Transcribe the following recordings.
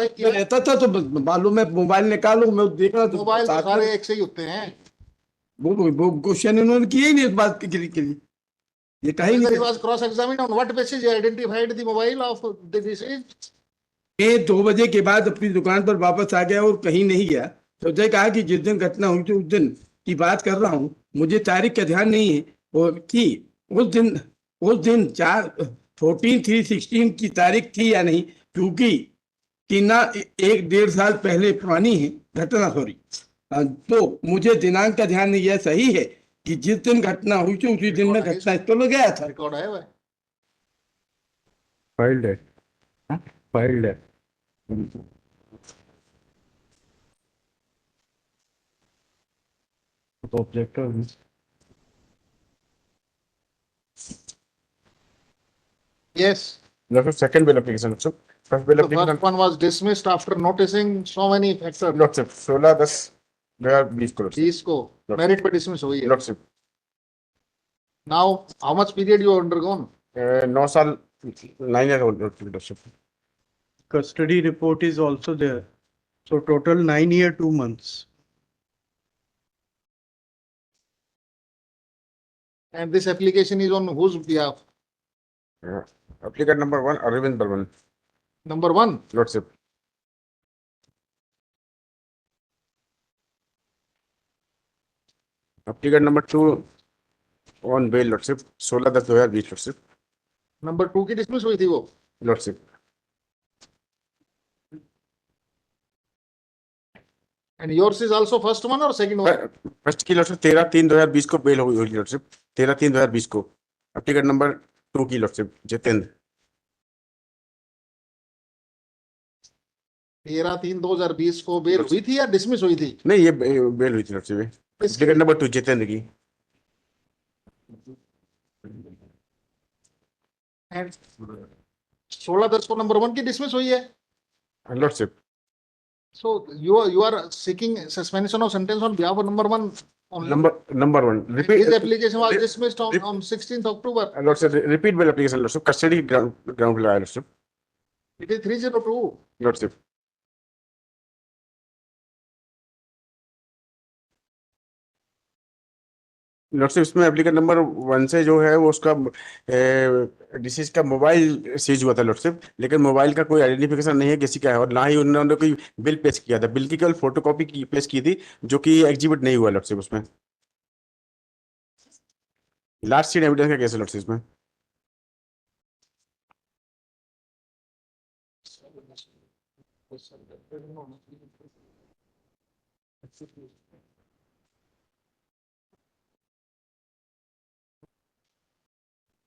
मैं रहता था तो मालूम है, मोबाइल निकालू मैं देख रहा तो मोबाइल तो सारे एक से ही होते हैं। वो क्वेश्चन इन्होंने किए ही नहीं इस बात के लिए ये कहीं Whether he नहीं। was cross-examined on what basis he identified the mobile of the deceased? ये 2 बजे के बाद अपनी दुकान पर वापस आ गया और कहीं नहीं गया। तो उसने कहा कि जिस दिन घटना हुई थी उस दिन की बात कर रहा हूँ, मुझे तारीख का ध्यान नहीं है। और थी उस दिन 14/3/16 की तारीख थी या नहीं, क्योंकि कि ना 1-1.5 साल पहले पुरानी है घटना, सॉरी। तो मुझे दिनांक का ध्यान नहीं है। सही है कि जिस दिन घटना हुई थी उसी दिन में घटनास्थल में गया था। रिकॉर्ड है वह। फाइल्ड है, फाइल्ड है। तो ऑब्जेक्टर Yes. the second bill application, so first bill The application first one was dismissed after noticing so many factors. lordship 16/10/20 crores 20 को merit पे dismiss हुई है। lordship Now, how much period you have undergone? 9 साल 9 years old lordship Custody report is also there. So total 9 years, 2 months. And this application is on whose behalf? applicant number 1 Arvind Barman Number 1. lordship applicant number 2 on bail lordship 16/10/2020 lordship Number 2 की dismiss हुई थी वो। lordship And yours is also first one or second one? First की लॉटशिप 13/3/2020 को bell हुई लॉटशिप 13/3/2020 को। Ticket number 2 की लॉटशिप जितेंद्र 13/3/2020 को बेल हुई थी या डिसमिस हुई थी? नहीं, ये बेल हुई थी लॉटशिप। टिकट नंबर 2 जितेंद्र की। And 16/10 को नंबर 1 की डिसमिस हुई है। लॉटशिप So you are seeking suspension of sentence on behalf of number 1 only. Number 1 His application was dismissed on 16th October. Lordship repeat bail application lordship custody ground पे लगाया लॉटशिप। It is 302. लॉटशिप लॉटशिप इसमें application number 1 से जो है वो उसका disease का mobile seize हुआ था लॉटशिप, लेकिन मोबाइल का कोई आइडेंटिफिकेशन नहीं है किसी का है, और ना ही उन्होंने कोई बिल पेश किया था। बिल की केवल फोटोकॉपी पेश की थी जो कि एग्जिबिट नहीं हुआ लॉटशिप। उसमें लास्ट सीन एविडेंस का केस है लॉटशिप इसमें।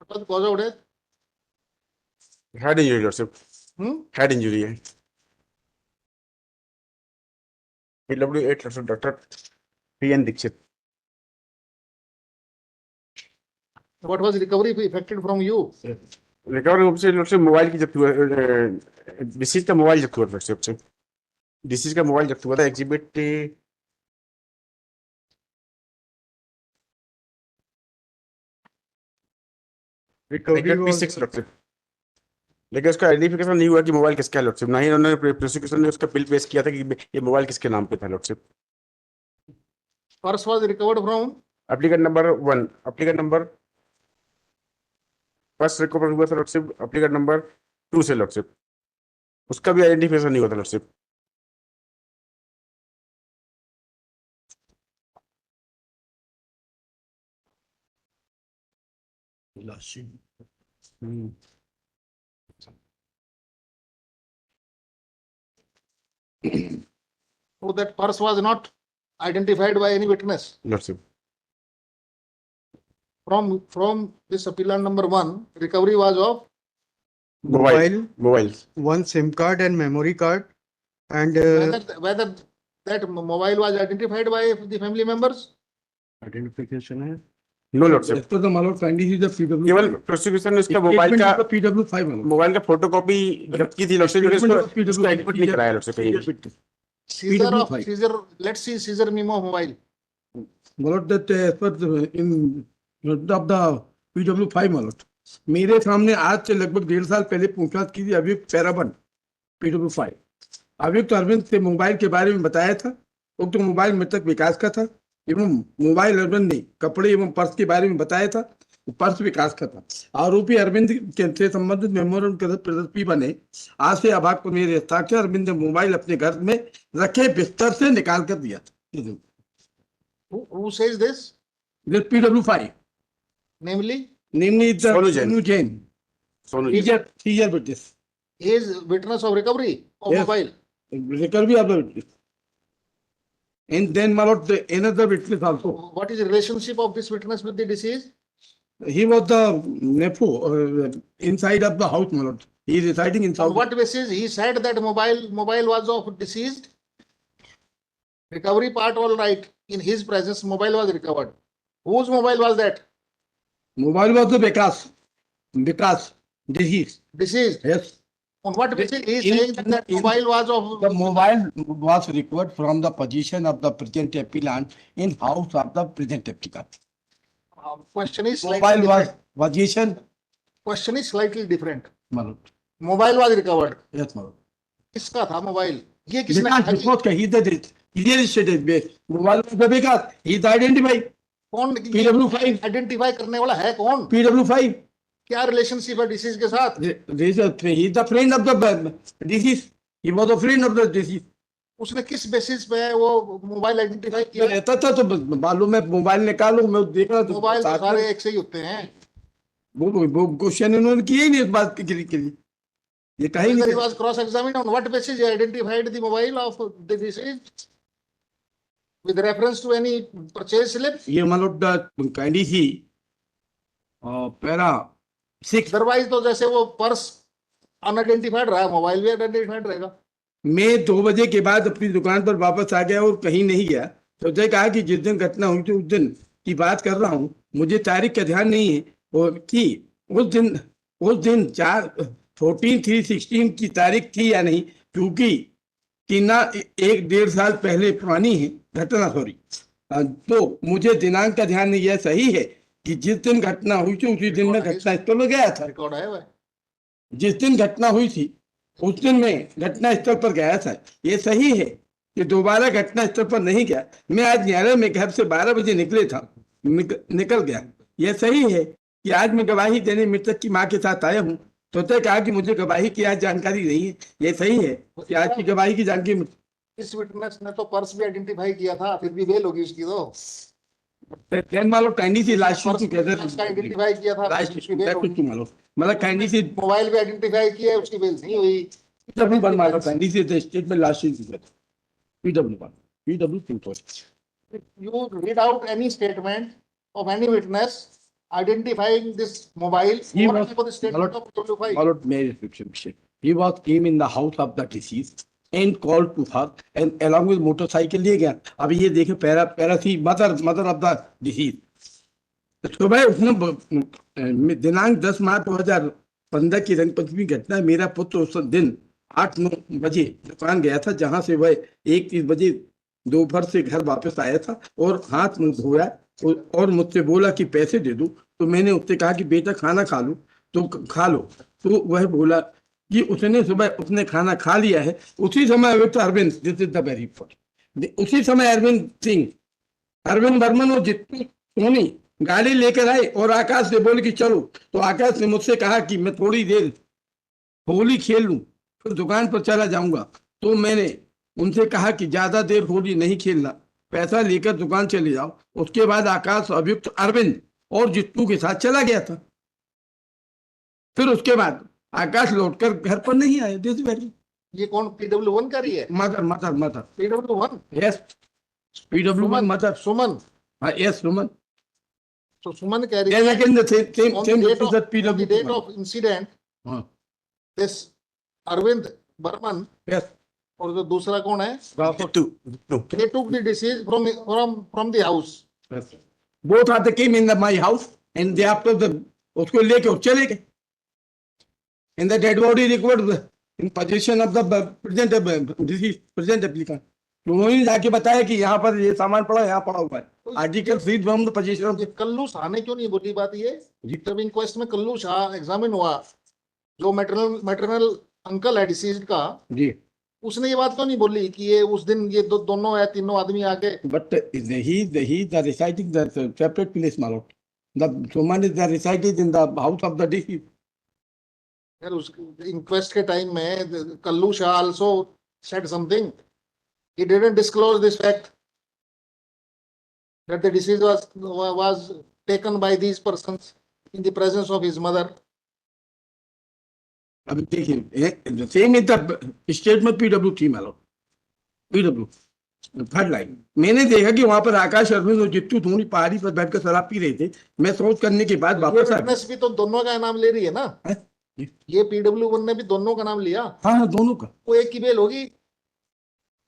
What was the cause of death? Head injury lordship, head injury है। PW8 lordship doctor PN Dikshit. What was recovery effected from you? Recovery से लॉटशिप मोबाइल की जब्त हुआ, डिसीज का मोबाइल जब्त हुआ लॉटशिप से। डिसीज का मोबाइल जब्त हुआ था एग्जिबिट Recovery was P6 लॉटशिप, लेकिन उसका आइडेंटिफिकेशन नहीं हुआ कि मोबाइल किसका है लॉटशिप। ना ही उन्होंने प्रोसिक्यूशन ने उसका बिल पेश किया था कि ये मोबाइल किसके नाम पे था लॉटशिप। Purse was recovered from? Applicant number 1 applicant number first recover हुआ था लॉटशिप एप्लीकेंट नंबर 2 से लॉटशिप, उसका भी आइडेंटिफिकेशन नहीं हुआ था लॉटशिप। So that purse was not identified by any witness. लॉटशिप From this appellant number 1, recovery was of mobile 1 SIM card and memory card, and whether that mobile was identified by the family members. identification है। No lordship. As per the Malot findings, the PW केवल prosecution ने उसका mobile का PW5 mobile का photocopy जब्त की थी लॉटशिप, लेकिन उसको एडिट नहीं कराया लॉटशिप कहीं। Seizure of PW5. seizure. Let's see seizure memo of mobile. Malot that as per in of the PW5 Malot, मेरे सामने आज से लगभग 1.5 साल पहले पूछताछ की थी अभी पैराबन PW5 अभियुक्त अरविंद से मोबाइल के बारे में बताया था। उक्त मोबाइल मृतक विकास का था एवं मोबाइल अरविंद ने कपड़े एवं पर्स के बारे में बताया था। पर्स विकास का था। आरोपी अरविंद के से संबंधित मेमोरेंडम के प्रदर्शी बने। आज से अभाग को मेरे हस्ताक्षर अरविंद ने मोबाइल अपने घर में रखे बिस्तर से निकाल कर दिया था। Who says this? This PW5, Namely, namely the Sonu Jain. Sonu Jain. Sonu Three-year witness. he is witness of recovery of Yes. mobile. Recovery of the witness. And then my lord, another witness also. What is the relationship of this witness with the deceased? He was the nephew inside of the house, my lord. He is residing in On South. what basis he said that mobile was of deceased? Recovery part all right. In his presence, mobile was recovered. Whose mobile was that? Mobile was the Vikas, disease. Deceased. Yes. On what basis he is In- saying that in- mobile was of The mobile was recovered from the position of the present applicant in house of the present applicant. question is Mobile slightly was different. position, Question is slightly different. my lord. Mobile was recovered. Yes, my lord. किसका था mobile? ये किसने Vikas report he did it. He stated based. Mobile was the Vikas. He is identified. कौन PW5. Identify करने वाला है कौन? PW5. क्या रिलेशनशिप है डिसीज के साथ? He is the friend of the deceased. He was a friend of the deceased. उसने किस बेसिस पे वो मोबाइल आइडेंटिफाई किया? रहता था तो मालूम है मोबाइल निकालो मैं देख रहा था मोबाइल तो साथ सारे में। एक से ही होते हैं. वो क्वेश्चन इन्होंने किया ही नहीं इस बात के लिए ये कहीं Whether he नहीं was cross-examined, on what basis he identified the mobile of the deceased with reference to any purchase slip? ये मतलब कैंडी थी पैरा 6 Otherwise तो जैसे वो पर्स अनआइडेंटिफाइड रहा, मोबाइल भी आइडेंटिफाइड रहेगा. मैं 2 बजे के बाद अपनी दुकान पर वापस आ गया और कहीं नहीं गया तो उसने कहा कि जिस दिन घटना हुई थी उस दिन की बात कर रहा हूँ, मुझे तारीख का ध्यान नहीं है और कि उस दिन 14/3/16 की तारीख थी या नहीं, क्योंकि कि ना 1-1.5 साल पहले पुरानी है घटना सॉरी। तो मुझे दिनांक का ध्यान नहीं है। सही है कि जिस दिन घटना हुई थी उसी दिन में घटना स्थल पर गया था। रिकॉर्ड है वह. जिस दिन घटना हुई थी उस दिन मैं घटना स्थल पर गया था। ये सही है कि दोबारा घटना स्थल पर नहीं गया। मैं आज न्यायालय में घर से 12 बजे निकल गया। यह सही है कि आज मैं गवाही देने मृतक की मां के साथ आया हूँ। तो उसने कहा कि मुझे गवाही की आज जानकारी नहीं है। ये सही है कि आज की गवाही की जानकारी इस विटनेस ने तो पर्स भी आइडेंटिफाई किया था, फिर भी बेल होगी उसकी तो. कैंडी सी लाश पर्स का आइडेंटिफाई किया था, उसकी बेल होगी. मतलब कैंडी सी मोबाइल भी आइडेंटिफाई किया, उसकी बेल नहीं हुई. कैंडी सी स्टेटमेंट लाश PW1 You read out any statement of any witness identifying this mobile He or was- for the statement of PW5. followed Mary's description. He was came in the house of the deceased and called to her and along with motorcycle ले गया। अब ये देखे para थी mother of the disease. सुबह उसने दिनांक 10 मार्च 2015 की रंगपंचमी घटना। मेरा पुत्र उस दिन 8-9 बजे दुकान गया था, जहां से वह 1-3 बजे दोपहर से घर वापस आया था और हाथ मुंह धोया और मुझसे बोला कि पैसे दे दो। तो मैंने उससे कहा कि बेटा खाना खा लो तो खा लो। तो वह बोला कि उसने खाना खा लिया है। उसी समय Arvind, this is the very first, उसी समय अरविंद बर्मन और जितनी सोनी गाड़ी लेकर आए और आकाश से बोले कि चलो। तो आकाश ने मुझसे कहा कि मैं थोड़ी देर होली खेल लूं फिर दुकान पर चला जाऊंगा। तो मैंने उनसे कहा कि ज्यादा देर होली नहीं खेलना, पैसा लेकर दुकान चले जाओ। उसके बाद आकाश अभियुक्त अरविंद और जित्तू के साथ चला गया था। फिर उसके बाद आकाश लौटकर घर पर नहीं आया। दिस वेरी ये कौन PW1 का रही है? Mother PW1 yes PW1 mother Suman. Yes Suman. तो सुमन कह रही Then है again the same on the date of, on the PW date of incident हाँ this अरविंद बर्मन यस और जो दूसरा कौन है, No. they took the disease from the house. both are they came in my house and they after the उसको लेके वो चले गए and the dead body recovered in possession of the present applicant। तो उन्होंने जाके बताया कि यहाँ पर ये सामान पड़ा, यहाँ पड़ा हुआ है। Article 3 from the position of ये कल्लू शाह ने क्यों नहीं बोली बात? ये जब इंक्वेस्ट में कल्लू शाह एग्जामिन हुआ, जो मैटरनल अंकल है डिसीज्ड का, जी उसने ये बात क्यों नहीं बोली कि ये उस दिन ये दोनों है तीनों आदमी आके But the reciting the separate place, my lord. The someone is the recited in the house of the deceased. यार उस इंक्वेस्ट के टाइम में Kallu Shah also said something he didn't disclose this fact that the disease was taken by these persons in the presence of his mother. अब देखिए the same is the statement PW3 my lord. PW third line मैंने देखा कि वहां पर आकाश अरविंद और जित्तू धोनी पहाड़ी पर बैठकर शराब पी रहे थे। मैं सोच करने के बाद ये वापस आ विटनेस भी तो दोनों का नाम ले रही है ना, हैं? ये PW1 ने भी दोनों का नाम लिया। हाँ हाँ दोनों का वो एक की बेल होगी,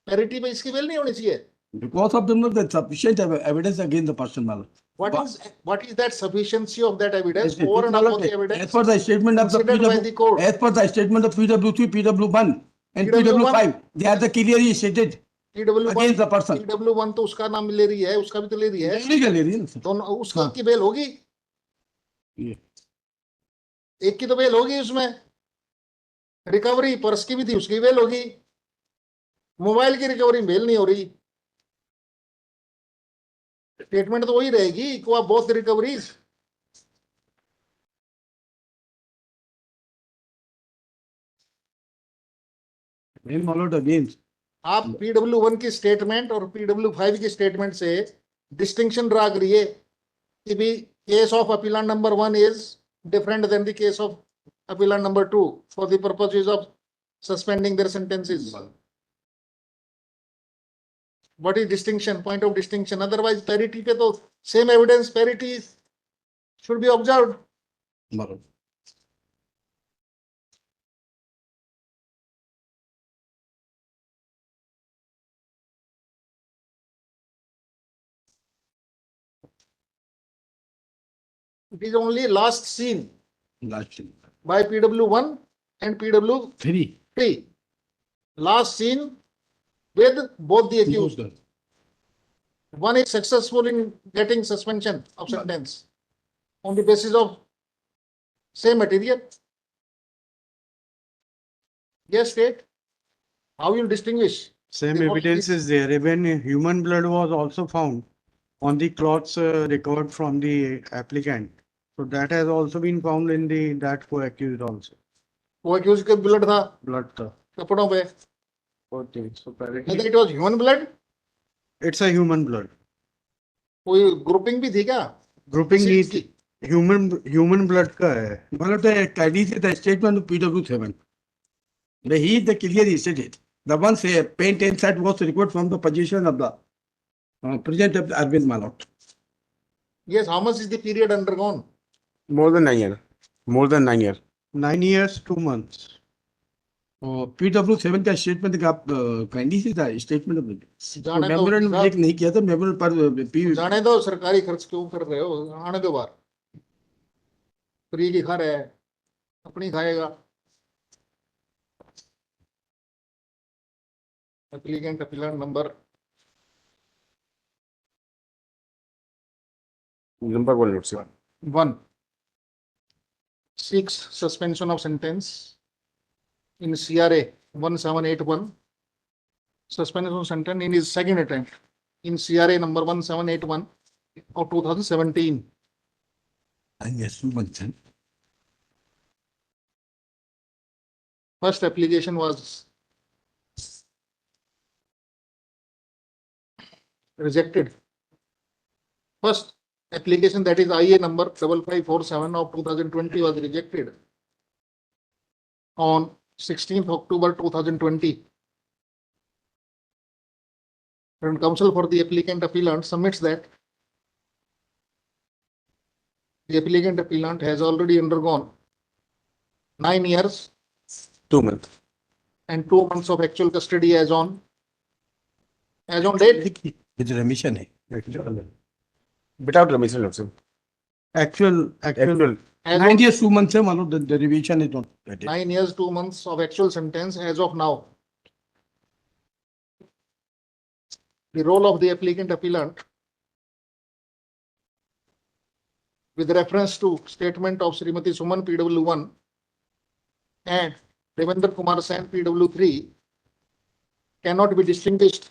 पैरिटी पे इसकी बेल नहीं होनी चाहिए। because of them the sufficient evidence against the person my lord. What is that sufficiency of that evidence Yes, over and my above lord, the evidence as per the statement of the considered by the court? as per the statement of PW3, PW1 and PW5, they are the clearly stated against the person. PW1 तो उसका नाम ले रही है, उसका भी तो ले रही है, दोनों का ले रही है ना सर। दोनों उसका हाँ। की बेल होगी, ये। एक की तो बेल होगी, उसमें रिकवरी पर्स की भी थी, उसकी बेल होगी, मोबाइल की रिकवरी बेल नहीं हो रही, स्टेटमेंट तो वही रहेगी कि both recoveries. Then followed against आप PW1 की स्टेटमेंट और PW5 की स्टेटमेंट से डिस्टिंक्शन ड्रा करिए कि भी case of appellant number 1 is different than the case of appellant number 2 for the purposes of suspending their sentences. What is distinction, point of distinction? Otherwise parity पे तो same evidence, parity should be observed. बराबर। It is only last seen Last thing. by PW1 and PW3. Three. Last seen with both the accused. Accused. One is successful in getting suspension of sentence on the basis of same material. Yes, state. How you distinguish? Same The evidence is there. Even human blood was also found on the cloths recovered from the applicant. So that has also been found in the that co-accused also. वो accused के blood था Blood था. कपड़ों पे. Okay. So Whether apparently it was human blood, it's a human blood. कोई grouping भी थी क्या? Grouping Seeds is की. human blood का है. One of the caddies is the statement of PW7. He is the clearly stated. The one say paint inside was required from the position of the present of the Arvind Malot. Yes, how much is the period undergone? More than 9 years. More than 9 years. 9 years, 2 months. PW7 का statement का आप candy से था statement जाने दो memorandum साहब। Check नहीं किया था मेमोरेंडम पर जाने दो, सरकारी खर्च क्यों कर रहे हो? आने दो बाहर। फ्री की खा रहा है, अपनी खाएगा। Applicant appellate number Number 1 note, sir. 1 seeks suspension of sentence in CRA 1781, suspension of sentence in his second attempt in CRA number 1781 of 2017. yes 2 months First application was rejected. First application, that is IA number 5547 of 2020, was rejected on 16th October 2020. And counsel for the applicant appellant submits that the applicant appellant has already undergone 9 years 2 months. and 2 months of actual custody as on date. with remission है Without remission, Lord, sir. Actual. As 9 on years 2 months है मानो the revision is not 9 years, 2 months of actual sentence as of now. The role of the applicant appellant with reference to statement of Srimati Suman PW1 and Devendra Kumar Sen PW3 cannot be distinguished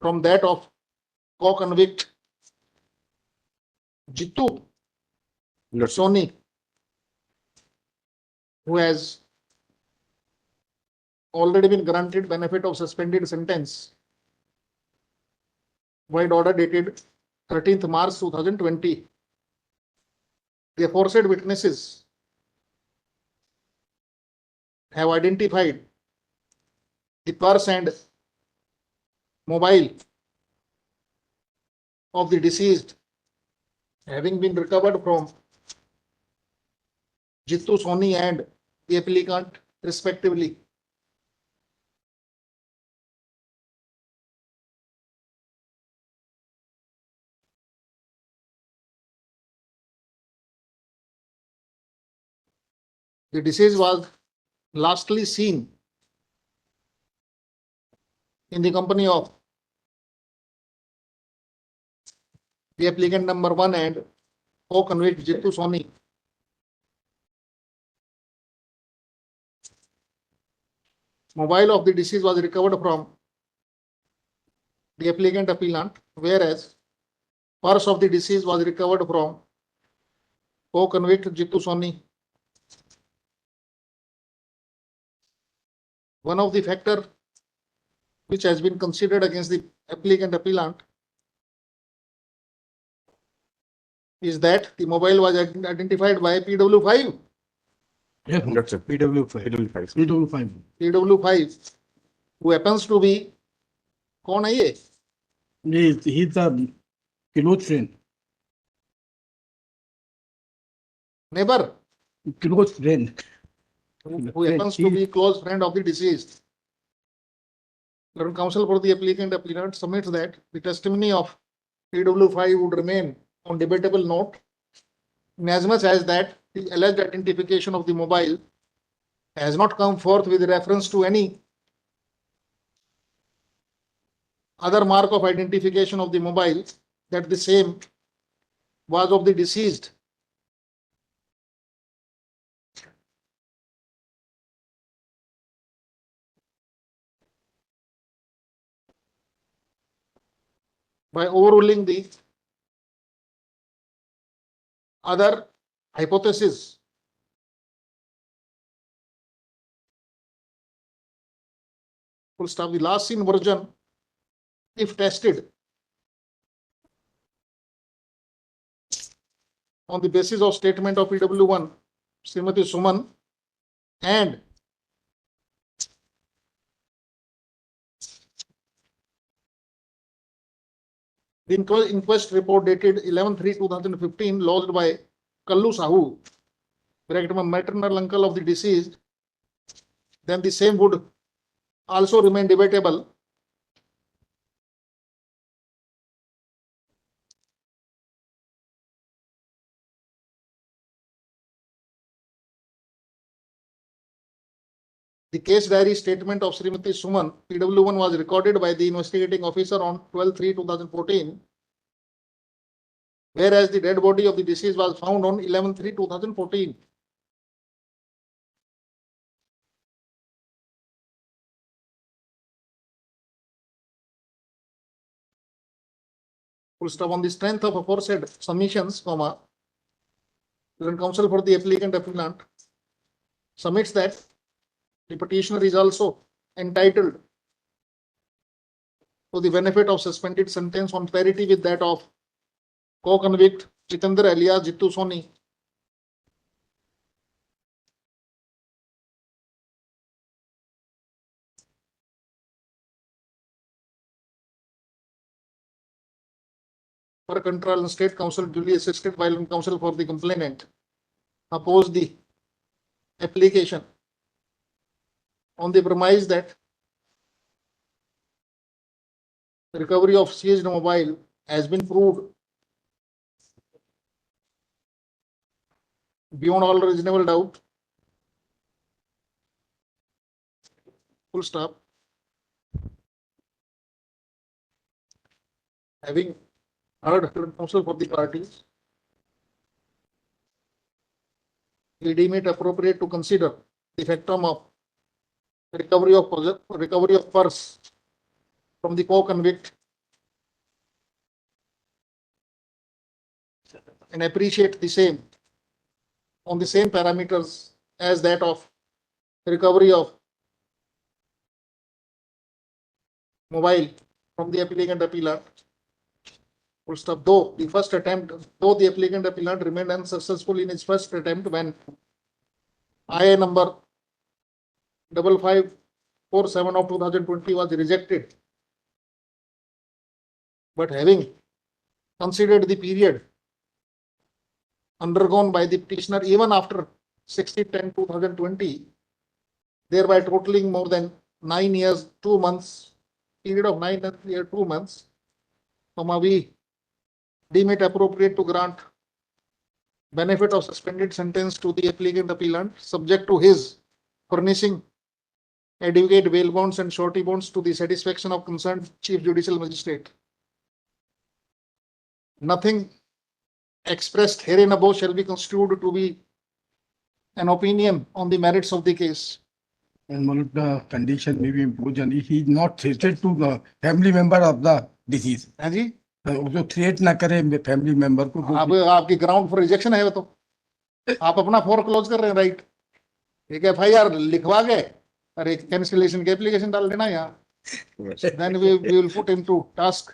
from that of co-convict Jitu Lordship. Soni, who has already been granted benefit of suspended sentence void order dated 13th March 2020. The aforesaid witnesses have identified the purse and mobile of the deceased having been recovered from Jitu Soni and the applicant respectively. The deceased was lastly seen in the company of the applicant number 1 and co-convict Jitu Soni. Mobile of the deceased was recovered from the applicant appellant, whereas purse of the deceased was recovered from co-convict Jitu Soni. One of the factor which has been considered against the applicant appellant is that the mobile was identified by PW5. Yes, Lordship. PW5. PW5. PW5. PW5, who happens to be कौन है ये? He's a close friend. Neighbor, Close friend. who happens to be close friend of the deceased. Learned counsel for the appellant submits that the testimony of PW5 would remain on debatable note, inasmuch as that the alleged identification of the mobile has not come forth with reference to any other mark of identification of the mobile, that the same was of the deceased. By overruling the other hypothesis, full stop. The last seen version, if tested on the basis of statement of PW1, Srimati Suman, and the inquest report dated 11/3/2015 lodged by Kallu Sahu, maternal uncle of the deceased, then the same would also remain debatable. The case diary statement of Srimati Suman, PW1, was recorded by the investigating officer on 12/3/2014, whereas the dead body of the deceased was found on 11/3/2014. Full stop. On the strength of aforesaid submissions, counsel for the appellant submits that the petitioner is also entitled to the benefit of suspended sentence on parity with that of co-convict Jitendra alias Jitu Soni. Per control and state counsel duly assisted by counsel for the complainant opposed the application on the premise that the recovery of seized mobile has been proved beyond all reasonable doubt. Full stop. Having heard counsel for the parties, we deem it appropriate to consider the factum of recovery of purse from the co-convict and appreciate the same on the same parameters as that of recovery of mobile from the applicant appellant. Full stop. Though the applicant appellant remained unsuccessful in his first attempt when IA number 5547 of 2020 was rejected, but having considered the period undergone by the petitioner even after 60/10/2020, thereby totaling more than 9 years, 2 months, period of 9 years, 2 months, we deem it appropriate to grant benefit of suspended sentence to the applicant appellant, subject to his furnishing adequate bail bonds and surety bonds to the satisfaction of concerned Chief Judicial Magistrate. Nothing expressed herein above shall be construed to be an opinion on the merits of the case. And one of the condition may be imposed, and he is not threatened to the family member of the deceased. हाँ जी, जो threat ना करे family member को आप आपकी ground for rejection है वो, तो आप अपना फोर क्लोज कर रहे हैं, राइट? एक FIR लिखवा के और एक कैंसिलेशन की एप्लीकेशन डाल देना यहाँ, then we will put him to task.